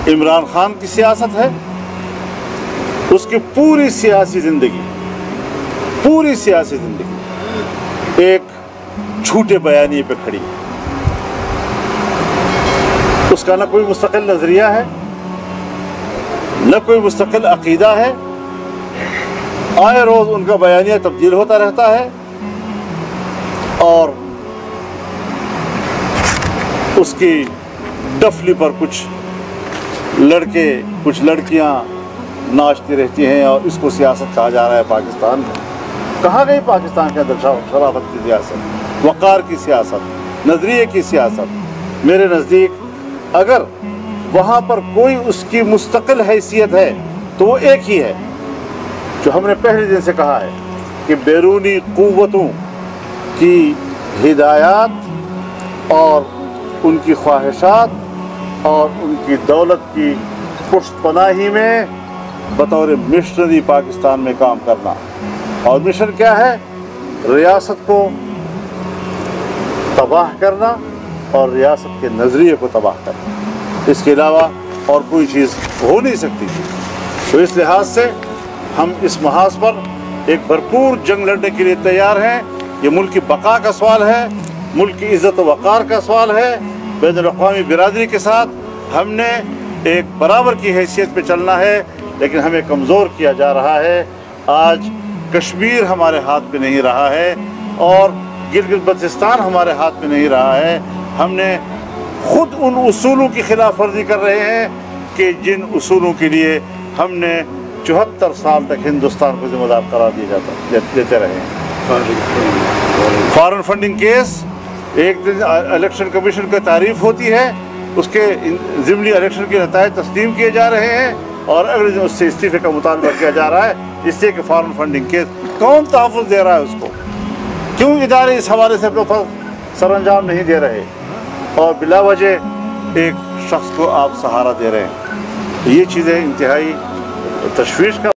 عمران خان کی سیاست ہے، اس کی پوری سیاسی زندگی ایک جھوٹے بیانیے پہ کھڑی ہے۔ اس کا نہ کوئی مستقل نظریہ ہے، نہ کوئی مستقل عقیدہ ہے، آئے روز ان کا بیانیہ تبدیل ہوتا رہتا ہے، اور اس کی ڈفلی پر کچھ لڑکے کچھ لڑکیاں ناچتی رہتی ہیں، اور اس کو سیاست کہا جا رہا ہے پاکستان میں۔ کہاں گئی پاکستان کے اندر شرافت کی سیاست، وقار کی سیاست، نظریے کی سیاست؟ میرے نزدیک اگر وہاں پر کوئی اس کی مستقل حیثیت ہے تو وہ ایک ہی ہے، جو ہم نے پہلے دن سے کہا ہے کہ بیرونی قوتوں کی ہدایات اور ان کی خواہشات اور ان کی دولت کی پشت پناہی میں بطور مشنری پاکستان میں کام کرنا۔ اور مشن کیا ہے؟ ریاست کو تباہ کرنا اور ریاست کے نظریے کو تباہ کرنا، اس کے علاوہ اور کوئی چیز ہو نہیں سکتی تھی۔ تو اس لحاظ سے ہم اس محاذ پر ایک بھرپور جنگ لڑنے کے لیے تیار ہیں۔ یہ ملک کی بقا کا سوال ہے، ملک کی عزت و وقار کا سوال ہے۔ بین الاقوامی برادری کے ساتھ ہم نے ایک برابر کی حیثیت پہ چلنا ہے، لیکن ہمیں کمزور کیا جا رہا ہے۔ آج کشمیر ہمارے ہاتھ میں نہیں رہا ہے، اور گلگت بلتستان ہمارے ہاتھ میں نہیں رہا ہے۔ ہم نے خود ان اصولوں کی خلاف ورزی کر رہے ہیں کہ جن اصولوں کے لیے ہم نے 74 سال تک ہندوستان کو ذمہ دار قرار دیتے رہے ہیں۔ فارن فنڈنگ کیس، ایک دن الیکشن کمیشن کی تعریف ہوتی ہے، اس کے ضمنی الیکشن کے نتائج تسلیم کیے جا رہے ہیں، اور اگلے دن اس سے استعفے کا مطالبہ کیا جا رہا ہے، اس لیے کہ فارن فنڈنگ کیس کون تحفظ دے رہا ہے اس کو؟ کیوں ادارے اس حوالے سے اپنا سر انجام نہیں دے رہے، اور بلا وجہ ایک شخص کو آپ سہارا دے رہے ہیں؟ یہ چیزیں انتہائی تشویش کا